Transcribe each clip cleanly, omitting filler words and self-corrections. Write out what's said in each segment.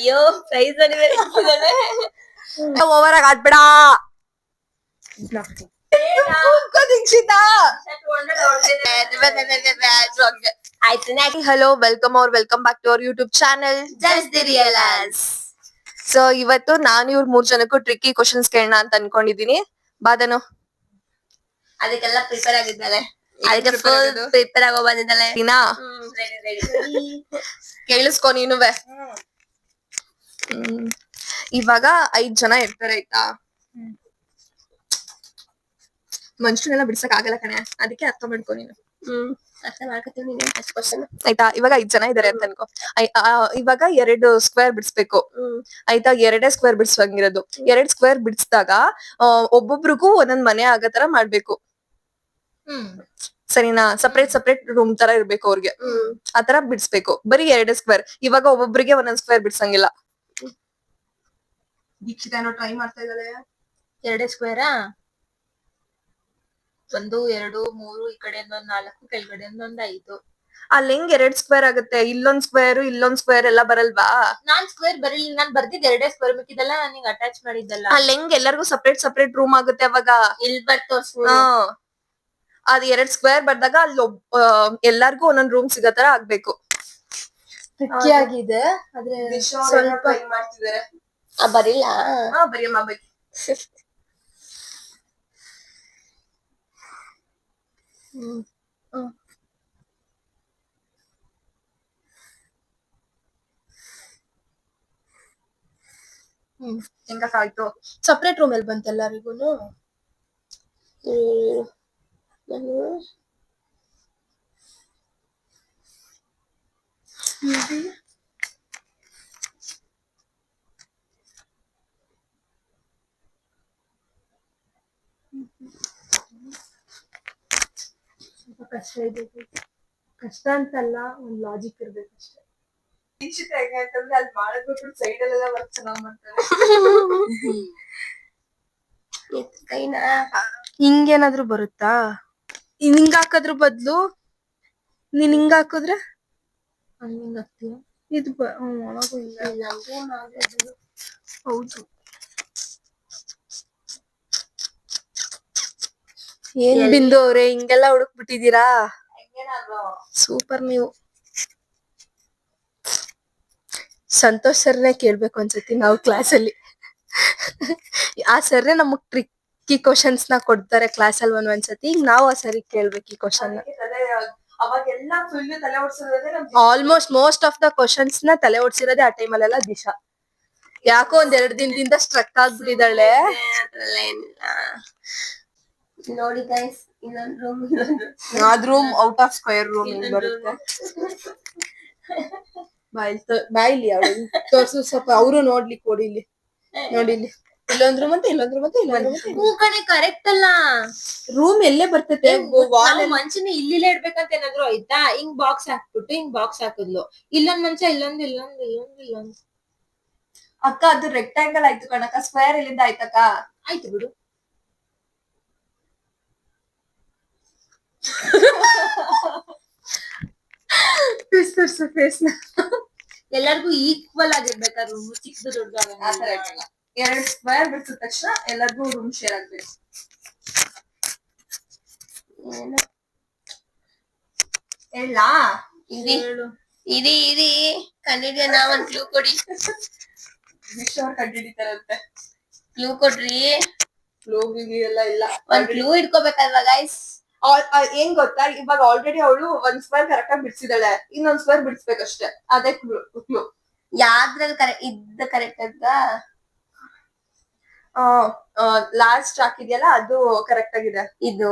ಅಯ್ಯೋ price over ಆಗಿ ಆಡ್ಬೇಡ Dikshita. Hello welcome back to our YouTube channel just the realise. So ಇವತ್ತು ನಾನು ಇವ್ರ 3 ಜನಕ್ಕೂ ಟ್ರಿಕ್ಕಿ ಕ್ವಶನ್ಸ್ ಕೇಳೋಣ ಅಂತ ಅನ್ಕೊಂಡಿದೀನಿ. ಬಾದನು ಅದಕ್ಕೆಲ್ಲ ಪ್ರಿಪೇರ್ ಆಗಿದ್ದಾಳೆ. ಅದಕ್ಕೆ ಫುಲ್ ಪ್ರಿಪೇರ್ ಆಗೋ ಬಂದಿದ್ದಾಳೆ. ಕೇಳಿಸ್ಕೊ ನೀನುವೆ. ಇವಾಗ 5 ಜನ ಇರ್ತಾರೆ ಆಯ್ತಾ. ಮನುಷ್ಯನೆಲ್ಲ ಬಿಡ್ಸಕ್ ಆಗಲ್ಲ ಕಣೆ, ಅದಕ್ಕೆ ಅರ್ಥ ಮಾಡ್ಕೊ ನೀನು. ಅರ್ಥ ಮಾಡ್ಕೊತೀನಿ ನೀನು ಫಸ್ಟ್ ಕ್ವಶನ್ ಆಯ್ತಾ. ಇವಾಗ 5 ಜನ ಇದಾರೆ ಅಂತ ಅನ್ಕೋ. ಇವಾಗ 2 ಸ್ಕ್ವೇರ್ ಬಿಡಿಸ್ಬೇಕು ಆಯ್ತಾ. 2 ಸ್ಕ್ವೇರ್ ಬಿಡಿಸಂಗಿರೋದು. 2 ಸ್ಕ್ವೇರ್ ಬಿಡಿಸಿದಾಗ ಒಬ್ಬೊಬ್ರಿಗೂ ಒಂದೊಂದ್ ಮನೆ ಆಗೋ ತರ ಮಾಡ್ಬೇಕು. ಸರಿನಾ. ಸಪರೇಟ್ ರೂಮ್ ತರ ಇರ್ಬೇಕು ಅವ್ರಿಗೆ. ಆತರ ಬಿಡಿಸ್ಬೇಕು. ಬರೀ 2 ಸ್ಕ್ವೇರ್. ಇವಾಗ ಒಬ್ಬೊಬ್ರಿಗೆ ಒಂದೊಂದ್ ಸ್ಕ್ವೇರ್ ಬಿಡ್ಸಂಗಿಲ್ಲ. ದೀಕ್ಷಿತಾ ಏನೋ ಟ್ರೈ ಮಾಡ್ತಾ ಇದ್ದಾಳೆ. 2 ಸ್ಕ್ವೇರಾ 1 2 3 ಈ ಕಡೆ 4 ಕೆಳಗಡೆ 5. ಅಲ್ಲಿ ಹೆಂಗ್ 2 ಸ್ಕ್ವೇರ್ ಆಗುತ್ತೆ? ಇಲ್ಲೊಂದ್ ಸ್ಕ್ವೇರ್ ಎಲ್ಲ ಬರಲ್ವಾ? ನಾನ್ ಸ್ಕ್ವೇರ್ ಬರಲಿಲ್ಲ. ನಾನ್ ಬರ್ದಿದ್ 2 ಸ್ಕ್ವೇರ್ ಮಿಕ್ಕಿದೆಲ್ಲ ನನಗೆ ಅಟ್ಯಾಚ್ ಮಾಡಿದ್ದಲ್ಲ. ಅಲ್ಲಿ ಹೆಂಗ್ ಎಲ್ಲರಿಗೂ ಸಪರೇಟ್ ರೂಮ್ ಆಗುತ್ತೆ ಅವಾಗ? ಇಲ್ಲಿ ಬರ್ತು. ಅದ್ 2 ಸ್ಕ್ವೇರ್ ಬರ್ದಾಗ ಅಲ್ಲಿ ಎಲ್ಲಾರ್ಗು ಒಂದೊಂದ್ ರೂಮ್ ಸಿಗೋ ತರ ಆಗ್ಬೇಕು. ಆಗಿದೆ ಆದ್ರೆ ಸ್ವಲ್ಪ ಮಾಡ್ತಿದ್ದಾರೆ. ಬರಿಲ್ಲ. ಬರಿಯಮ್ಮ ಬರಿ. ಹೆಂಗಾಯ್ತು? ಸಪರೇಟ್ ರೂಮ್ ಅಲ್ಲಿ ಬಂತ ಎಲ್ಲರಿಗೂನು. ಕಷ್ಟ ಇದೆ. ಕಷ್ಟ ಅಂತಲ್ಲ, ಒಂದ್ ಲಾಜಿಕ್ ಇರ್ಬೇಕು ಅಷ್ಟೇ. ದೀಕ್ಷಿತ ಹೆಂಗಂತಂದ್ರೆ ಅಲ್ಲಿ ಮಾಡಬೇಕು ಸೈಡ್ ಅಲ್ಲೆಲ್ಲ ವರ್ಕ್ ಚೆನ್ನಾಗ್ ಮಾಡ್ತಾರೆ. ಹಿಂಗೇನಾದ್ರು ಬರುತ್ತಾ? ಹಿಂಗ ಹಾಕದ್ರ ಬದ್ಲು ನೀನ್ ಹಿಂಗ ಹಾಕಿದ್ರೆ ಹಂಗ ಆಗ್ತೀಯ. ಇದು ಹೌದು. ಏನ್ ಬಿಂದು ಅವ್ರೆ ಹಿಂಗೆಲ್ಲ ಹುಡುಕ್ಬಿಟ್ಟಿದೀರಾ? ಸೂಪರ್ ನೀವು. ಸಂತೋಷ್ ಸರ್ನೇ ಕೇಳ್ಬೇಕು ಅನ್ಸುತ್ತೆ ನಾವು ಕ್ಲಾಸಲ್ಲಿ. ಆ ಸರ್ರೆ ನಮಗ್ ಟ್ರಿಕ್ಕಿ ಕ್ವಶನ್ಸ್ ನ ಕೊಡ್ತಾರೆ ಕ್ಲಾಸಲ್ಲಿ ಒಂದ್ಸತಿ. ಈಗ ನಾವು ಆ ಸರಿ ಕೇಳ್ಬೇಕು ಈ question. Almost most of the questions ನ ತಲೆ ಓಡಿಸಿರೋದೇ ಆ ಟೈಮಲ್ಲೆಲ್ಲ ದಿಶಾ. ಯಾಕೋ 1-2 ದಿನದಿಂದ ಸ್ಟ್ರಕ್ ಆಗ್ಬಿಟ್ಟಿದ್ದಾಳೆ. ನೋಡಿ ಗೈಸ್, ಇನ್ನೊಂದು ರೂಮ್ ಅದ್ room out of square room ಬರುತ್ತೆ. ಬಾಯಿಲಿ ಅವಳು ತೋರ್ಸು ಸ್ವಲ್ಪ, ಅವರು ನೋಡ್ಲಿಕ್ಕೆ. ಹೊಡಿಲಿ ನೋಡಿಲಿ. ಇಲ್ಲೊಂದ್ ರೂಮ್ ಮತ್ತೆ ಇಲ್ಲೊಂದ್ ರೂಮ್ ಮತ್ತೆ ಇಲ್ಲೊಂದ್ ರೂಮ್. ಕಡೆ ಕರೆಕ್ಟ್ ಅಲ್ಲ. ರೂಮ್ ಎಲ್ಲೇ ಬರ್ತೈತೆ? ಮನುಷ್ಯನ ಇಲ್ಲಿಲ್ಲೇ ಇಡ್ಬೇಕಂತ ಏನಾದ್ರು ಆಯ್ತಾ? ಹಿಂಗ್ ಬಾಕ್ಸ್ ಹಾಕ್ಬಿಟ್ಟು ಹಿಂಗ್ ಬಾಕ್ಸ್ ಹಾಕಿದ್ಲು. ಇಲ್ಲೊಂದ್ ಮಂಚ ಇಲ್ಲೊಂದ್. ಅಕ್ಕ ಅದು ರೆಕ್ಟಾಂಗಲ್ ಆಯ್ತು ಕಣಕ್ಕ. ಸ್ಕ್ವೇರ್ ಇಲ್ಲಿಂದ ಆಯ್ತಕ್ಕ. ಆಯ್ತು ಬಿಡು. ಎಲ್ಲರಿಗೂ ಈಕ್ವಲ್ ಆಗಿರ್ಬೇಕಾ ರೂಮ್? ಚಿಕ್ಕದು ದೊಡ್ಡದು ಆತರ ಇರಲ್ಲ. 2 ಸ್ಕ್ವೇರ್ ಬಿಡ್ಸಿದ ತಕ್ಷಣ ಎಲ್ಲರಿಗೂ ರೂಮ್ ಶೇರ್ ಆಗ್ಬೇಕು. ಹೇಳಾ? ಇದಿ ಕಂಡಿಡಿಯೋಣ. ಒಂದ್ ಕ್ಲೂ ಕೊಡಿ. ಕಂಡಿಡಿತಾರಂತೆ. ಕ್ಲೂ ಕೊಡ್ರಿ. ಕ್ಲೂ ಎಲ್ಲ ಇಲ್ಲ. ಒಂದ್ ಕ್ಲೂ ಇಟ್ಕೋಬೇಕಲ್ವಾ ಗೈಸ್? ಏನ್ ಗೊತ್ತಾ, ಇವಾಗ ಆಲ್ರೆಡಿ ಅವಳು 1 ಸ್ಕ್ವೇರ್ ಕರೆಕ್ಟ್ ಆಗಿ ಬಿಡ್ಸಿದಾಳೆ. ಇನ್ನೊಂದ್ ಸ್ಕ್ವೇರ್ ಬಿಡಿಸ್ಬೇಕಷ್ಟೇ. ಅದೇ ಕ್ಲೂ. ಯಾವ್ದ್ರಲ್ಲಿ ಕರೆಕ್ಟ್ ಅಂತ? ಲಾಸ್ಟ್ ಹಾಕಿದ್ಯಲ್ಲ ಅದು ಕರೆಕ್ಟ್ ಆಗಿದೆ. ಇದು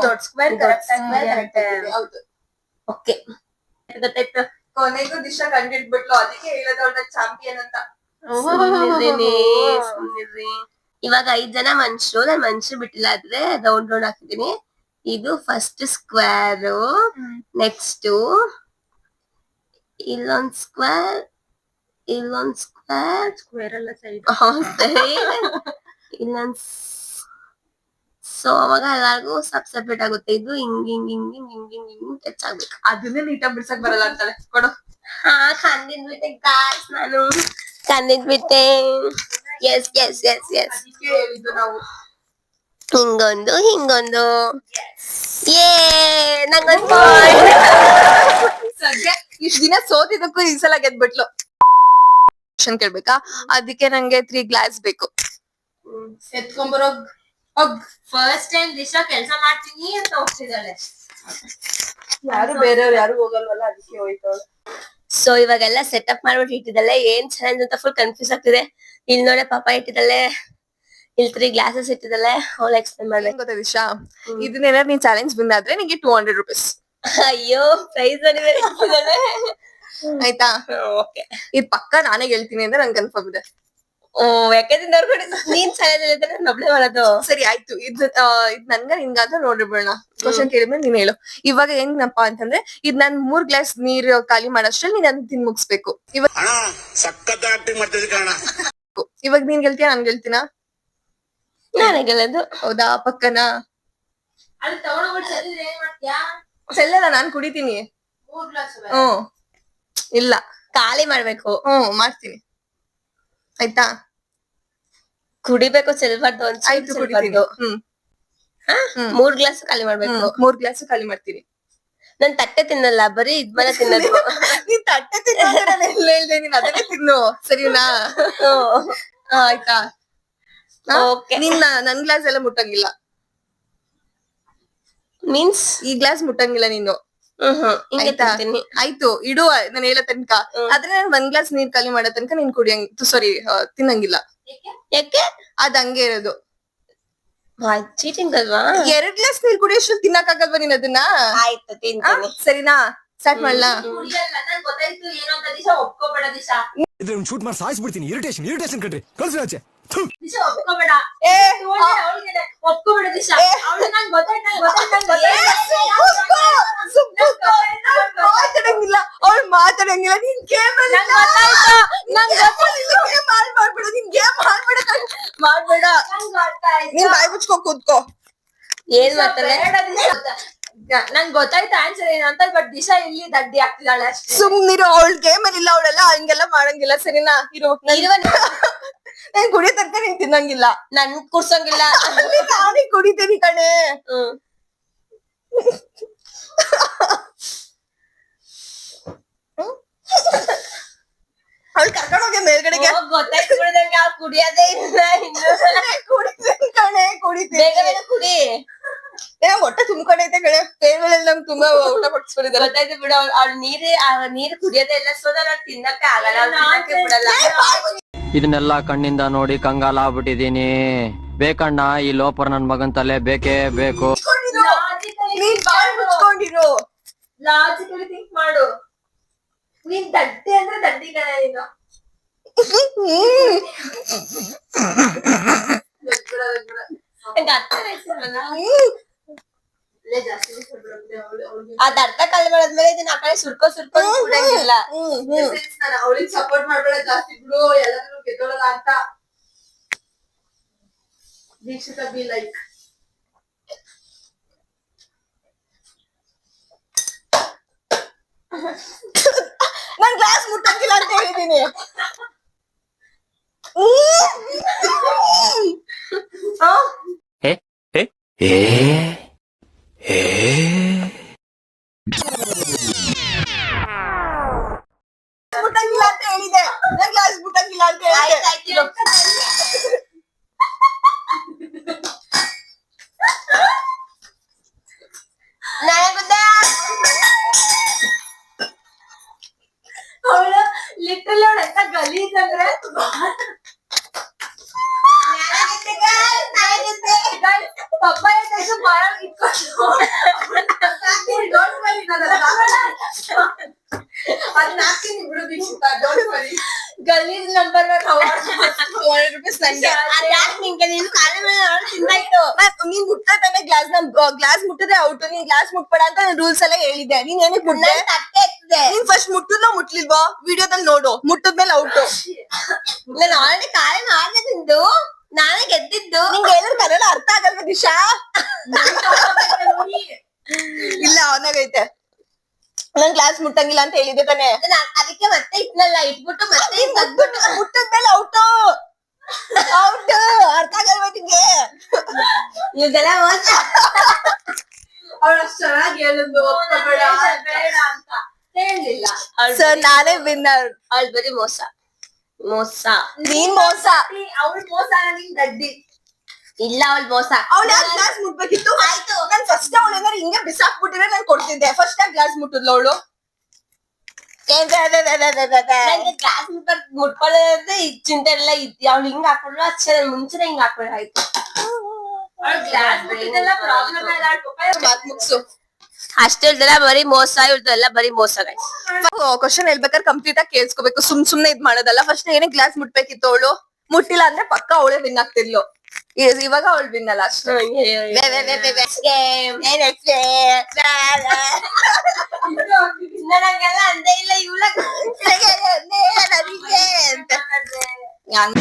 ದೊಡ್ಡ ಸ್ಕ್ವೇರ್ ಕರೆಕ್ಟ್ ಆಗಿದೆ. ಹೌದು. ಓಕೆ, ಗೊತ್ತಾಯ್ತು. ಕೊನೆಗೂ ದಿಶಾ ಕಂಡಿಡ್ಬಿಟ್ಲು. ಅದಕ್ಕೆ ಹೇಳೋದು ಅವಳ ಚಾಂಪಿಯನ್ ಅಂತ. ಇವಾಗ 5 ಜನ ಮನುಷ್ಯರು. ನಾನ್ ಮನುಷ್ಯರು ಬಿಟ್ಟಿಲ್ಲ, ಆದ್ರೆ ರೌಂಡ್ ಹಾಕಿದೀನಿ. ಇದು ಫಸ್ಟ್ ಸ್ಕ್ವೇರ್. ನೆಕ್ಸ್ಟ್ ಇಲ್ಲೊಂದ್ ಸ್ಕ್ವೇರ್ ಸ್ಕ್ವೇರ್ ಅಲ್ಲ ಸೈಡ್. ಇಲ್ಲೊಂದ್ ಸೊ ಅವಾಗ ಎಲ್ಲಾರ್ಗು ಸೆಪರೇಟ್ ಆಗುತ್ತೆ. ಇದು ಹಿಂಗ್ ಹಿಂಗ್ ಹಿಂಗ್ ಹಿಂಗ್ ಹಿಂಗ್ ಹಿಂಗ್ ಹಿಂಗ್ ಟಚ್ ಆಗ್ಬೇಕು. ಅದನ್ನೇ ನೀಟಾಗಿ ಬಿಡ್ಸಕ್ ಬರಲ್ಲ ಅಂತಾಳೆ. ಕೊಡು. ಹಾ ಕಂದಿದ್ ಬಿಟ್ಟೆ ಗಾಯ್ಸ್, ನಾನು ಕಂದಿದ್ ಬಿಟ್ಟೆ. ಎಸ್ ಎಸ್ ಎಸ್ ಎಸ್, ಅದಕ್ಕೆ ಹೇಳಿದ್ದು ನಾವು. ಹಿಂಗೊಂದು ಹಿಂಗೊಂದು. ಏ ನಂಗೊಂದು point. ಸದ್ಯ ಇಷ್ಟ ದಿನ ಸೋತಿದ್ದಕ್ಕೂ ಈ ಸಲ ಗೆದ್ಬಿಟ್ಲು. ಕ್ವಶನ್ ಕೇಳ್ಬೇಕಾ? ಅದಕ್ಕೆ ನಂಗೆ 3 ಗ್ಲಾಸ್ ಬೇಕು. ಎತ್ಕೊಂಬರೋ ಫಸ್ಟ್ ಟೈಮ್ ದಿಶಾ ಕೆಲ್ಸ ಮಾಡ್ತೀನಿ ಅಂತ ಹೋಗ್ತಿದ್ದಾಳೆ. ಯಾರು ಬೇರೆಯವ್ರು ಯಾರು ಹೋಗಲ್ವಲ್ಲ, ಅದಕ್ಕೆ ಹೋಯ್ತವಳು. ಸೊ ಇವಾಗೆಲ್ಲ ಸೆಟಪ್ ಮಾಡ್ಬಿಟ್ಟು ಇಟ್ಟಿದ್ದಾಳೆ. ಏನ್ ಚಾಲೆಂಜ್ ಅಂತ ಫುಲ್ ಕನ್ಫ್ಯೂಸ್ ಆಗ್ತಿದೆ. ಇಲ್ಲಿ ನೋಡೆ ಪಾಪ ಇಟ್ಟಿದ್ದಾಳೆ, ಇಲ್ಲಿ 3 ಗ್ಲಾಸಸ್ ಇಟ್ಟಿದ್ದಾಳೆ. ಅವಳು ಎಕ್ಸ್ಪ್ಲೇನ್ ಮಾಡ್ಬೇಕು. ಗೊತ್ತಾ ದಿಶಾ, ಇದನ್ನೇನಾದ್ರು ನೀನ್ ಚಾಲೆಂಜ್ ವಿನ್ ಆದ್ರೆ ನಿಂಗೆ 200 ರೂಪೀಸ್. ಅಯ್ಯೋ ಪ್ರೈಸ್ ಇಟ್ಟಿದ್ದಾಳೆ. ಆಯ್ತಾ? ಓಕೆ, ಇದ್ ಪಕ್ಕ ನಾನೇ ಗೆಲ್ತೀನಿ ಅಂದ್ರೆ ನಂಗೆ ಕನ್ಫರ್ಮ್ ಇದೆ. ಓ ಯಾಕಂದ್ರೆ ನೀನ್ ಚಾಲೆಂಜ್ ಹೇಳಿದ್ರೆ ನಾನು ಒಬ್ಳೆ ಮಾಡೋದು. ಸರಿ ಆಯ್ತು, ಇದ್ ನನ್ಗ ನಿನ್ಗಾದ್ರೆ ನೋಡಿಬಿಡೋಣ. ಕ್ವಶನ್ ಕೇಳಿದ್ಮೇಲೆ ನೀನ್ ಹೇಳು. ಇವಾಗ ಏನಪ್ಪ ಅಂತಂದ್ರೆ, ಇದ್ ನಾನ್ 3 ಗ್ಲಾಸ್ ನೀರು ಖಾಲಿ ಮಾಡೋಷ್ಟ್ರಲ್ಲಿ ನೀನ್ ಅದನ್ನ ತಿನ್ ಮುಗಿಸ್ಬೇಕು. ಇವಾಗ ನೀನ್ ಗೆಲ್ತೀಯ ನಾನ್ ಗೆಲ್ತೀನ? ನಾನೇ ಗೆಲ್ಲೋದು. ಹೌದಾ? ಪಕ್ಕನಾ? ಅಲ್ಲಿ ತಗೊಂಡ್ಬಿಟ್ಟು ಏನ್ ಮಾಡ್ತೀಯಾ? ಚೆಲ್ಲಲ್ಲ, ನಾನ್ ಕುಡಿತೀನಿ. ಹ್ಮ್ ಇಲ್ಲ, ಖಾಲಿ ಮಾಡ್ಬೇಕು. ಮಾಡ್ತೀನಿ. ಆಯ್ತಾ? ಕುಡಿಬೇಕು, ಚೆಲ್ಬಾರ್ದು. ಆಯ್ತು, ಕುಡಿತೀನಿ. 3 ಗ್ಲಾಸ್ ಖಾಲಿ ಮಾಡ್ಬೇಕು. 3 ಗ್ಲಾಸ್ ಖಾಲಿ ಮಾಡ್ತೀನಿ. ನಾನ್ ತಟ್ಟೆ ತಿನ್ನಲ್ಲ, ಬರೀ ಇದ್ಮೇಲೆ ತಿನ್ನೋದು. ನೀನ್ ತಟ್ಟೆ ತಿನ್ನೋದು ನಾನು ಎಲ್ಲ ಹೇಳ್ದೆ, ನೀನ್ ಅದನ್ನೇ ತಿನ್ನು, ಸರಿನಾ? ಆಯ್ತಾ? ಓಕೆ. ನೀನ್ ನನ್ ಗ್ಲಾಸ್ ಎಲ್ಲ ಮುಟ್ಟಂಗಿಲ್ಲ. ಮೀನ್ಸ್ ಈ ಗ್ಲಾಸ್ ಮುಟ್ಟಂಗಿಲ್ಲ ನೀನು. ಆಯ್ತಾ? ಆಯ್ತು, ಇಡು ನಾನು ಹೇಳೋ ತನಕ. ಆದ್ರೆ ನಾನು 1 ಗ್ಲಾಸ್ ನೀರ್ ಖಾಲಿ ಮಾಡೋ ತನಕ ನೀನ್ ಕುಡಿಯಂಗ್ ಸಾರಿ ತಿನ್ನಂಗಿಲ್ಲ. ಯಾಕೆ? ಅದ್ ಹಂಗೆ ಇರೋದು. ಚೀಟಿಂಗ್ ಅಲ್ವಾ? 2 ಗ್ಲಾಸ್ ನೀರ್ ಕುಡಿಯೋಷ್ಟು ತಿನ್ನಕ್ ಆಗಲ್ವಾ ನೀನ್ ಅದನ್ನ? ಆಯ್ತು, ತಿಂತೀನಿ. ಸರಿನಾ? ಸ್ಟಾರ್ಟ್ ಮಾಡ್ಲಾ? ಗೊತ್ತಾಯ್ತು ಏನೋ ಅಂತ. ದಿಶಾ ಒಪ್ಕೋಬೇಡ. ದಿಶಾ ಇದ್ರೆ ಶೂಟ್ ಮಾಡಿ ಸಾಯಿಸ್ಬಿಡ್ತೀನಿ. ಇರಿಟೇಷನ್ ಕಣ್ರಿ, ಕಳ್ಸಿ ಆಚೆ. ದಿಶಾ ಒಪ್ಕೋಬೇಡ. ಒಪ್ಕೋಬೇಡ ದಿಶಾ. ಅವಳು ನಂಗೆ ಮಾತಾಡಂಗಿಲ್ಲ, ಅವಳು ಮಾತಾಡಂಗಿಲ್ಲ. ನೀನ್ ಗೇಮ್ ಮಾಡ್ಬೇಡ, ನೀನ್ ಗೇಮ್ ಮಾಡ್ಬೇಡ. ನೀನ್ ಬಾಯ್ ಮುಚ್ಕೋ ಕೂತ್ಕೋ. ಏನ್ ಮಾಡ್ತಾಳೆ? ನಂಗೆ ಗೊತ್ತಾಯ್ತು ಆನ್ಸರ್ ಏನು ಅಂತ, ಬಟ್ ದಿಶಾ ಇಲ್ಲಿ ದಡ್ಡಿ ಆಗ್ತಿದ್ದಾಳೆ ಅಷ್ಟೇ. ಸುಮ್ನಿರು, ಅವಳ ಗೇಮ್ ಅಲ್ಲಿ ಇಲ್ಲ, ಅವಳೆಲ್ಲ ಹಂಗೆಲ್ಲ ಮಾಡಂಗಿಲ್ಲ. ಸರಿನಾ? ನಾನ್ ಕುಡಿಯೋ ತನಕ ನೀನ್ ತಿನ್ನಂಗಿಲ್ಲ. ನನ್ ಕುಡ್ಸಂಗಿಲ್ಲ. ನಾನೇ ಕುಡಿತೀನಿ ಕಣೆ. ಅವಳು ಕರ್ಕೊಂಡು ಹೋಗಿ ಮೇಲ್ಗಡೆಗೆ. ಗೊತ್ತಾಯ್ತು ಬಿಡದಂಗೆ, ಅವ್ರು ಕುಡಿಯೋದೇ ಇಲ್ಲ. ಕುಡಿತೀನಿ ಕಣೆ, ಕುಡಿತೀನಿ. ಬೇಗ ಕುಡಿ. ಹೊಟ್ಟೆ ತುಂಬ್ಕೊಂಡೈತೆ ಕಣೆ. ಫೇರ್ವೆಲ್ ನಮ್ಗೆ ತುಂಬಾ ಊಟ ಕೊಡ್ಸ್ಬಿಟ್ಟಿದ್ದಾರೆ. ಗೊತ್ತಾಯ್ತು ಬಿಡು. ಅವ್ಳು ನೀರು ಕುಡಿಯೋದೇ ಇಲ್ಲ, ಸೊ ನಾನು ತಿನ್ನಕ್ಕೆ ಆಗಲ್ಲ, ತಿನ್ನಕ್ಕೆ ಬಿಡಲ್ಲ. ಇದನ್ನೆಲ್ಲ ಕಣ್ಣಿಂದ ನೋಡಿ ಕಂಗಾಲ ಆಗ್ಬಿಟ್ಟಿದೀನಿ. ಬೇಕಣ್ಣ, ಈ ಲೋಪರ್ ನನ್ ಮಗನ್ ತಲೆ ಬೇಕೇ ಬೇಕು. ನೀನ್ ಬಾಯ್ ಮುಚ್ಕೊಂಡಿರು. ಲಾಜಿಕಲಿ ಥಿಂಕ್ ಮಾಡು. ನೀನ್ ದಡ್ಡಿ ಅಂದ್ರೆ ದಡ್ಡಿ ಕಣ ನೀನು. ಅದ್ ಅರ್ಥ ಕಾಲ ಮಾಡದ್ಮೇಲೆ ಇದನ್ನ ಆ ಕಡೆ ಸುರ್ಕೊಂಡು ಕುಡಂಗಿಲ್ಲ. ಅವಳಿಗೆ ಸಪೋರ್ಟ್ ಮಾಡ್ಬೇಡ ಜಾಸ್ತಿ ಬಿಡು, ಎಲ್ಲರೂ ಗೆದ್ದೋಳಲ್ಲ ಅಂತ. Dikshita be like. ನಾನ್ ಗ್ಲಾಸ್ ಮುಟ್ಟಂಗಿಲ್ಲ ಅಂತ ಹೇಳಿದೀನಿ. ಮುಟ್ಟಂಗಿಲ್ಲ ಅಂತ ಹೇಳಿದೆ. ನಾನ್ ಗ್ಲಾಸ್ ಮುಟ್ಟಂಗಿಲ್ಲ ಅಂತ ಹೇಳಿದೆ. ಅವಳು ಲಿಟಲ್ ಅವಳು ಎಂತ ಗಲೀಜ್ ಅಂದ್ರೆ ಪಪ್ಪಾಯ ತೆಗೆದು ಮರ ಇಟ್ಕೊಂಡು ಗಲೀಜ್ ನಂಬರ್ 1 ರೂಪೀಸ್ ನಂಗೆ. ತಿಂದಾಯ್ತು. ನೀನ್ ಮುಟ್ಟತಾನೆ ಗ್ಲಾಸ್ ಮುಟ್ಟಿದ್ರೆ ಔಟ್. ನೀನ್ ಗ್ಲಾಸ್ ಮುಟ್ಬೇಡ ಅಂತ ನಾನು ರೂಲ್ಸ್ ಎಲ್ಲ ಹೇಳಿದ್ದೆ. ನೀನ್ ಏನಕ್ಕೆ ಮುಟ್ಟೆ? ನೀನ್ ಫಸ್ಟ್ ಮುಟ್ಟಿದ್ನೋ ಮುಟ್ಲಿಲ್ವೋ ವಿಡಿಯೋದಲ್ಲಿ ನೋಡು. ಮುಟ್ಟದ್ಮೇಲೆ ಔಟ್. ನಾನು ಆಲ್ರೆಡಿ ಖಾಲಿ ಮಾಡ್ದೆ ತಿಂದು. ನಾನೇ ಗೆದ್ದಿದ್ದು. ನಿಂಗೆ ಹೇಳಿದ್ರೆ ಕನ್ನಡ ಅರ್ಥ ಆಗಲ್ವಾ ದಿಶಾ? ಇಲ್ಲ ಅವನಾಗೈತೆ. ನನ್ ಕ್ಲಾಸ್ ಮುಟ್ಟಂಗಿಲ್ಲ ಅಂತ ಹೇಳಿದ್ದೆ ತಾನೆ. ಅದಕ್ಕೆ ಮತ್ತೆ ಇಟ್ನಲ್ಲ, ಇಟ್ಬಿಟ್ಟು ಮತ್ತೆ ತಗ್ಬಿಟ್ಟು ಮುಟ್ಟದ್ಮೇಲೆ ಔಟು ಅರ್ಥ ಆಗಲ್ವಾ ನಿಂಗೆ? ಇವ್ದೆಲ್ಲ ಮೋಸ. ಹೇಳಿಲ್ಲ ಸರ್ ನಾನೇ ವಿನ್ನರ್. ಅವಳು ಬರೀ ಮೋಸ ಮೋಸ. ನೀನ್ ಮೋಸ. ಇಲ್ಲ ಅವಳು ಮೋಸ. ಅವಳು ಯಾಕೆ ಗ್ಲಾಸ್ ಮುಟ್ಬೇಕಿತ್ತು? ಆಯ್ತು ನಾನ್ ಫಸ್ಟ್ ಅವಳು ಏನಾರು ಹಿಂಗೆ ಬಿಸಾಕ್ಬಿಟ್ಟಿದ್ರೆ ನಾನು ಕೊಡ್ತಿದ್ದೆ. ಫಸ್ಟ್ ಆಗಿ ಗ್ಲಾಸ್ ಮುಟ್ಟಿದ್ಲು ಅವಳು. ನಂಗೆ ಗ್ಲಾಸ್ ಮುಟ್ಕೊಳ್ಳೋದ್ರೆ ಚಿಂತೆ ಎಲ್ಲ ಇತ್ತು. ಅವ್ಳು ಹಿಂಗ್ ಹಾಕೊಂಡ್ರು ಅಚ್ಚ ಮುಂಚೆನೆ ಹಿಂಗ್ ಹಾಕೊಂಡ್ರೆ ಆಯ್ತು. ಮಾತ್ ಮುಗ್ಸು. ಅಷ್ಟೇ ಹೇಳ್ದಲ್ಲ ಬರೀ ಮೋಸ, ಇವ್ರದೆಲ್ಲ ಬರೀ ಮೋಸ. ಕ್ವಶನ್ ಹೇಳ್ಬೇಕಾದ್ರೆ ಕಂಪ್ಲೀಟ್ ಆಗಿ ಕೇಳಿಸ್ಕೋಬೇಕು. ಸುಮ್ನೆ ಇದ್ ಮಾಡೋದಲ್ಲ. ಫಸ್ಟ್ ಏನೇ ಗ್ಲಾಸ್ ಮುಟ್ಬೇಕಿತ್ತು ಅವಳು. ಮುಟ್ಟಿಲ್ಲ ಅಂದ್ರೆ ಪಕ್ಕ ಅವಳೇ ವಿನ್ ಆಗ್ತಿದ್ಲು. ಇವಾಗ ಅವಳು ವಿನ್ ಅಲ್ಲ ಅಷ್ಟೇ. ನಂಗೆಲ್ಲ ಅಂದೇ ಇಲ್ಲ ಇವಳ ಅಂತ